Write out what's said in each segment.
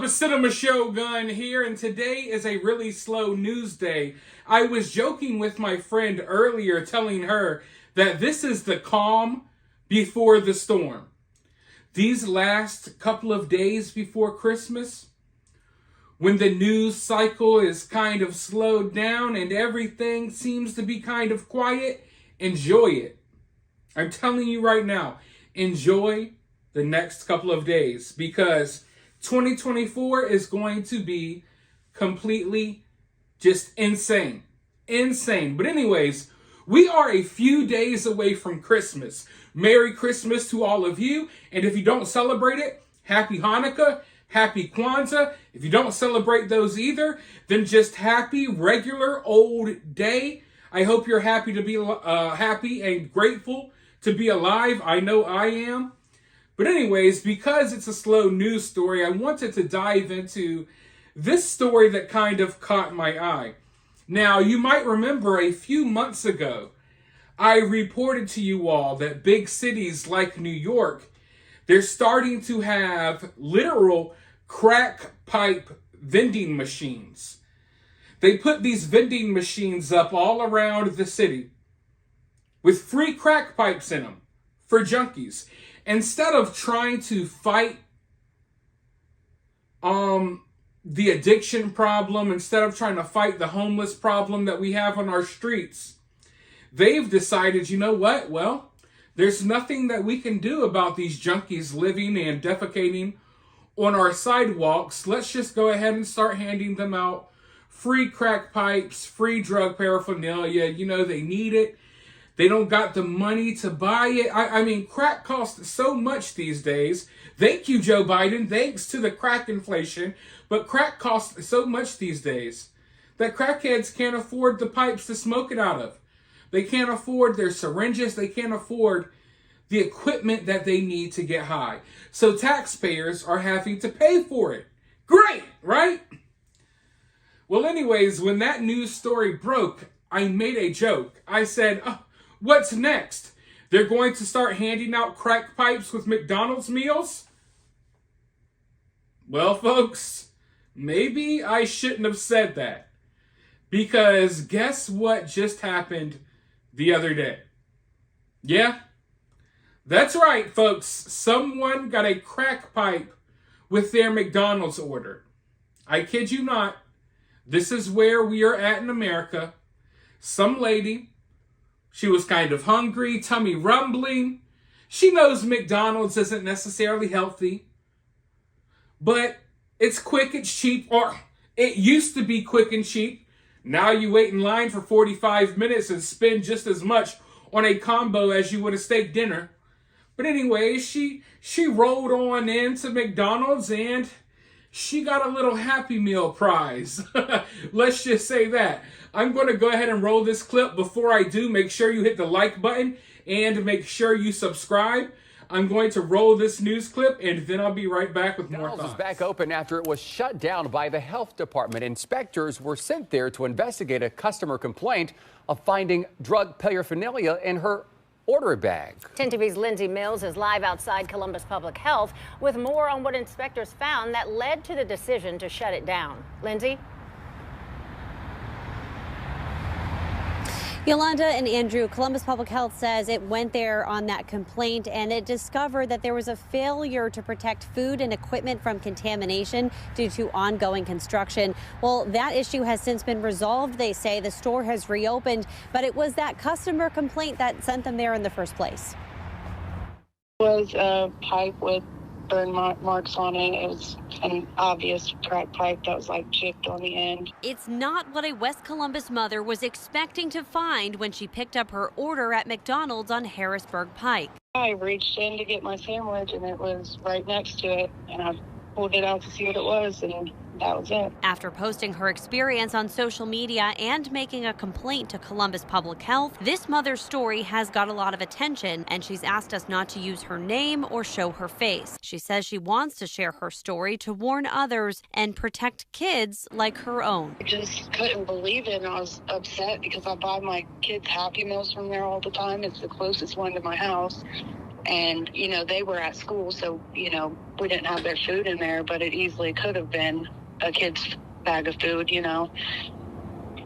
up? It's CinemaShogun here, and today is a really slow news day. I was joking with my friend earlier, telling her that this is the calm before the storm. These last couple of days before Christmas, when the news cycle is kind of slowed down and everything seems to be kind of quiet, enjoy it. I'm telling you right now, enjoy the next couple of days, because 2024 is going to be completely just insane. Insane. But anyways, we are a few days away from Christmas. Merry Christmas to all of you. And if you don't celebrate it, Happy Hanukkah, Happy Kwanzaa. If you don't celebrate those either, then just happy regular old day. I hope you're happy to be happy and grateful to be alive. I know I am. But anyways, because it's a slow news story, I wanted to dive into this story that kind of caught my eye. Now, you might remember a few months ago, I reported to you all that big cities like New York, they're starting to have literal crack pipe vending machines. They put these vending machines up all around the city with free crack pipes in them for junkies. Instead of trying to fight the addiction problem, instead of trying to fight the homeless problem that we have on our streets, they've decided, you know what? Well, there's nothing that we can do about these junkies living and defecating on our sidewalks. Let's just go ahead and start handing them out free crack pipes, free drug paraphernalia. You know, they need it. They don't got the money to buy it. I mean, crack costs so much these days. Thank you, Joe Biden. Thanks to the crack inflation. But crack costs so much these days that crackheads can't afford the pipes to smoke it out of. They can't afford their syringes. They can't afford the equipment that they need to get high. So taxpayers are having to pay for it. Great, right? Well, anyways, when that news story broke, I made a joke. I said, oh, what's next? They're going to start handing out crack pipes with McDonald's meals? Well, folks, maybe I shouldn't have said that. Because guess what just happened the other day? Yeah, that's right, folks. Someone got a crack pipe with their McDonald's order. I kid you not. This is where we are at in America. Some lady, she was kind of hungry, tummy rumbling. She knows McDonald's isn't necessarily healthy, but it's quick, it's cheap, or it used to be quick and cheap. Now you wait in line for 45 minutes and spend just as much on a combo as you would a steak dinner. But anyway, she rolled on into McDonald's and she got a little Happy Meal prize. Let's just say that. I'm going to go ahead and roll this clip. Before I do, make sure you hit the like button and make sure you subscribe. I'm going to roll this news clip, and then I'll be right back with more thoughts. McDonald's is back open after it was shut down by the health department. Inspectors were sent there to investigate a customer complaint of finding drug paraphernalia in her order bag. 10 TV's Lindsay Mills is live outside Columbus Public Health with more on what inspectors found that led to the decision to shut it down. Lindsay? Yolanda and Andrew, Columbus Public Health says it went there on that complaint and it discovered that there was a failure to protect food and equipment from contamination due to ongoing construction. Well, that issue has since been resolved. They say the store has reopened, but it was that customer complaint that sent them there in the first place. It was a pipe with burn marks on it. It was an obvious crack pipe that was like chipped on the end. It's not what a West Columbus mother was expecting to find when she picked up her order at McDonald's on Harrisburg Pike. I reached in to get my sandwich and it was right next to it, and I pulled it out to see what it was, and that was it. After posting her experience on social media and making a complaint to Columbus Public Health, this mother's story has got a lot of attention, and she's asked us not to use her name or show her face. She says she wants to share her story to warn others and protect kids like her own. I just couldn't believe it, and I was upset because I buy my kids Happy Meals from there all the time. It's the closest one to my house. And, they were at school, so, we didn't have their food in there, but it easily could have been a kid's bag of food,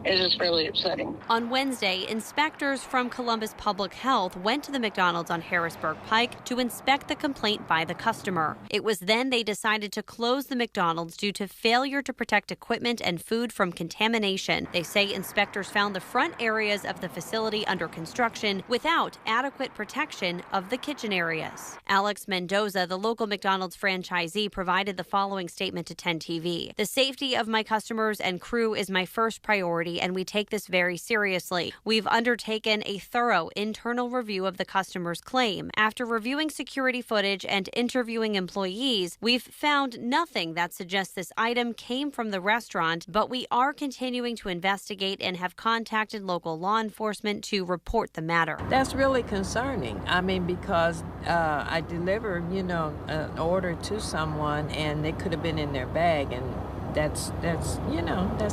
It's just really upsetting. On Wednesday, inspectors from Columbus Public Health went to the McDonald's on Harrisburg Pike to inspect the complaint by the customer. It was then they decided to close the McDonald's due to failure to protect equipment and food from contamination. They say inspectors found the front areas of the facility under construction without adequate protection of the kitchen areas. Alex Mendoza, the local McDonald's franchisee, provided the following statement to 10 TV. "The safety of my customers and crew is my first priority, and we take this very seriously. We've undertaken a thorough internal review of the customer's claim. After reviewing security footage and interviewing employees, we've found nothing that suggests this item came from the restaurant, but we are continuing to investigate and have contacted local law enforcement to report the matter." That's really concerning. Because I delivered, an order to someone and it could have been in their bag, and that's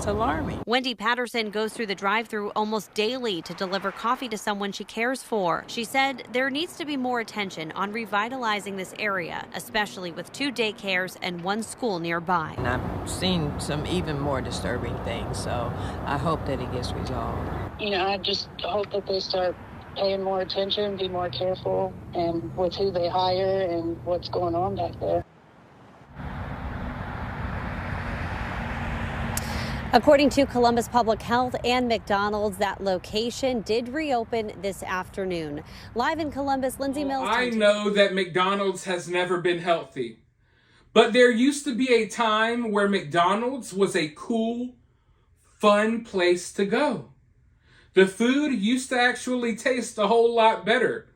alarming. Wendy Patterson goes through the drive-thru almost daily to deliver coffee to someone she cares for. She said there needs to be more attention on revitalizing this area, especially with 2 daycares and 1 school nearby. And I've seen some even more disturbing things, so I hope that it gets resolved. I just hope that they start paying more attention, be more careful, and with who they hire and what's going on back there. According to Columbus Public Health and McDonald's, that location did reopen this afternoon. Live in Columbus, Lindsay Mills. I know that McDonald's has never been healthy, but there used to be a time where McDonald's was a cool, fun place to go. The food used to actually taste a whole lot better.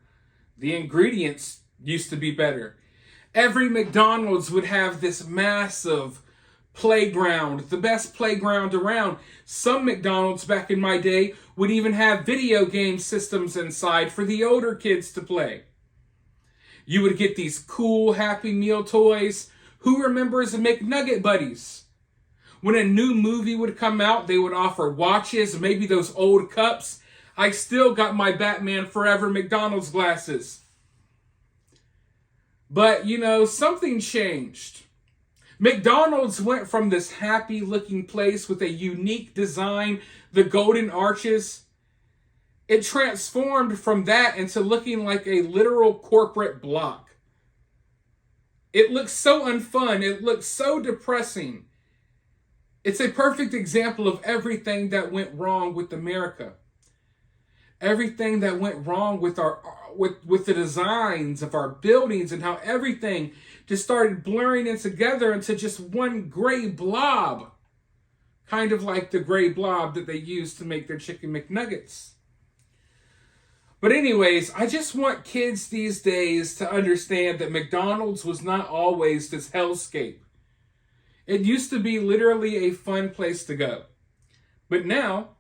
The ingredients used to be better. Every McDonald's would have this massive playground, the best playground around. Some McDonald's back in my day would even have video game systems inside for the older kids to play. You would get these cool Happy Meal toys. Who remembers the McNugget Buddies? When a new movie would come out, they would offer watches, maybe those old cups. I still got my Batman Forever McDonald's glasses. But, something changed. McDonald's went from this happy-looking place with a unique design, the golden arches. It transformed from that into looking like a literal corporate block. It looks so unfun. It looks so depressing. It's a perfect example of everything that went wrong with America. Everything that went wrong with with the designs of our buildings, and how everything just started blurring in together into just one gray blob. Kind of like the gray blob that they use to make their chicken McNuggets. But anyways, I just want kids these days to understand that McDonald's was not always this hellscape. It used to be literally a fun place to go. But now,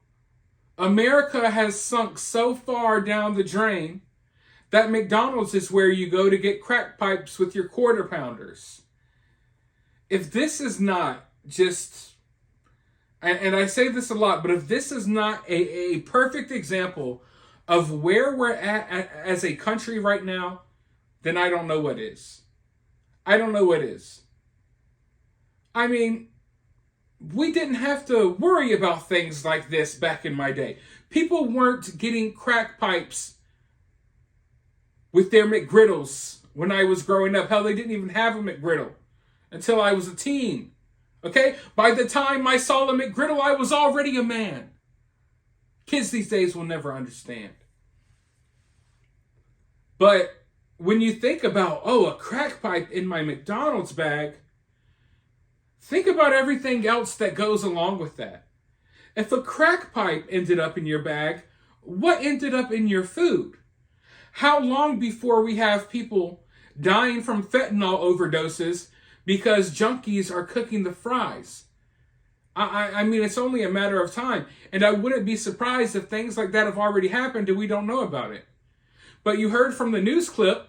America has sunk so far down the drain that McDonald's is where you go to get crack pipes with your quarter pounders. If this is not just, and I say this a lot, but if this is not a perfect example of where we're at as a country right now, then I don't know what is. I don't know what is. I mean, we didn't have to worry about things like this back in my day. People weren't getting crack pipes with their McGriddles when I was growing up. Hell, they didn't even have a McGriddle until I was a teen. Okay? By the time I saw a McGriddle, I was already a man. Kids these days will never understand. But when you think about, a crack pipe in my McDonald's bag, think about everything else that goes along with that. If a crack pipe ended up in your bag, what ended up in your food? How long before we have people dying from fentanyl overdoses because junkies are cooking the fries? I mean, it's only a matter of time. And I wouldn't be surprised if things like that have already happened and we don't know about it. But you heard from the news clip,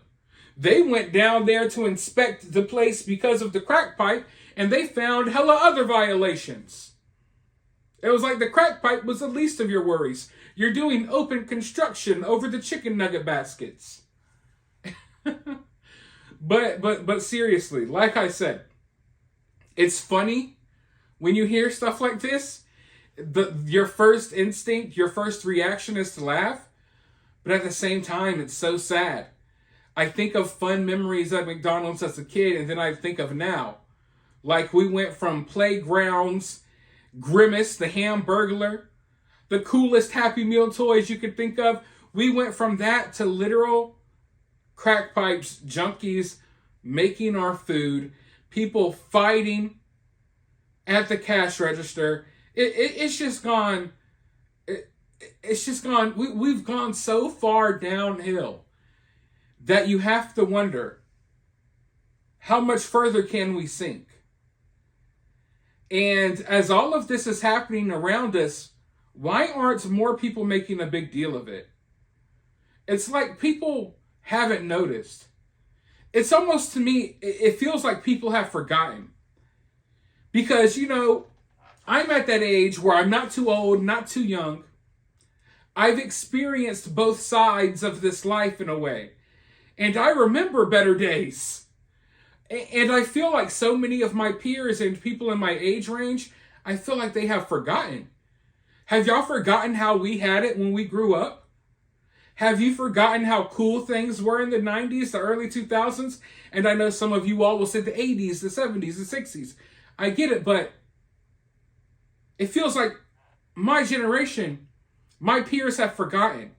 they went down there to inspect the place because of the crack pipe, and they found hella other violations. It was like the crack pipe was the least of your worries. You're doing open construction over the chicken nugget baskets. But seriously, like I said, it's funny when you hear stuff like this. Your first instinct, your first reaction is to laugh, but at the same time, it's so sad. I think of fun memories at McDonald's as a kid, and then I think of now. Like, we went from Playgrounds, Grimace, the Hamburglar, the coolest Happy Meal toys you could think of. We went from that to literal crack pipes, junkies making our food, people fighting at the cash register. It's just gone. It's just gone. We've gone so far downhill that you have to wonder, how much further can we sink? And as all of this is happening around us, why aren't more people making a big deal of it? It's like people haven't noticed. It's almost, to me, it feels like people have forgotten. Because, I'm at that age where I'm not too old, not too young. I've experienced both sides of this life in a way. And I remember better days. And I feel like so many of my peers and people in my age range, I feel like they have forgotten. Have y'all forgotten how we had it when we grew up? Have you forgotten how cool things were in the 90s, the early 2000s? And I know some of you all will say the 80s, the 70s, the 60s. I get it, but it feels like my generation, my peers have forgotten.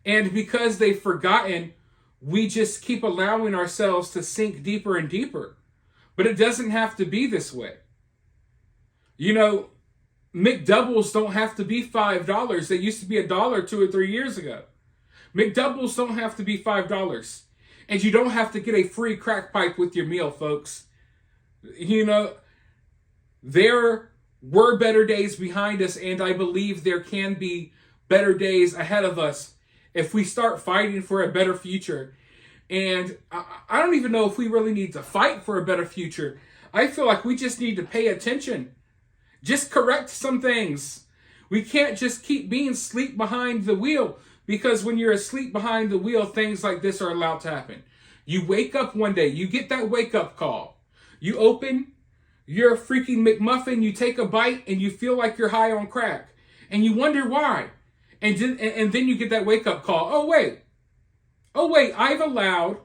And because they've forgotten, we just keep allowing ourselves to sink deeper and deeper. But it doesn't have to be this way. McDoubles don't have to be $5. They used to be $1 2 or 3 years ago. McDoubles don't have to be $5. And you don't have to get a free crack pipe with your meal, folks. There were better days behind us, and I believe there can be better days ahead of us if we start fighting for a better future. And I don't even know if we really need to fight for a better future. I feel like we just need to pay attention. Just correct some things. We can't just keep being asleep behind the wheel, because when you're asleep behind the wheel, things like this are allowed to happen. You wake up one day, you get that wake-up call. You open your freaking McMuffin, you take a bite, and you feel like you're high on crack. And you wonder why. And then you get that wake-up call. Oh, wait, I've allowed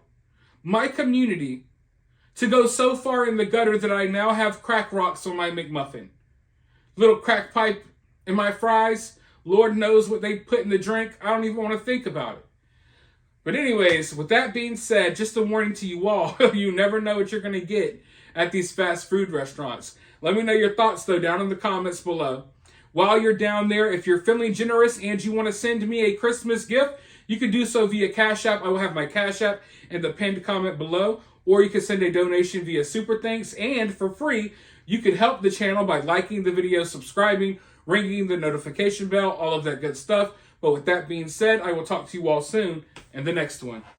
my community to go so far in the gutter that I now have crack rocks on my McMuffin. Little crack pipe in my fries. Lord knows what they put in the drink. I don't even want to think about it. But anyways, with that being said, just a warning to you all, you never know what you're going to get at these fast food restaurants. Let me know your thoughts, though, down in the comments below. While you're down there, if you're feeling generous and you want to send me a Christmas gift, you can do so via Cash App. I will have my Cash App in the pinned comment below. Or you can send a donation via Super Thanks. And for free, you can help the channel by liking the video, subscribing, ringing the notification bell, all of that good stuff. But with that being said, I will talk to you all soon in the next one.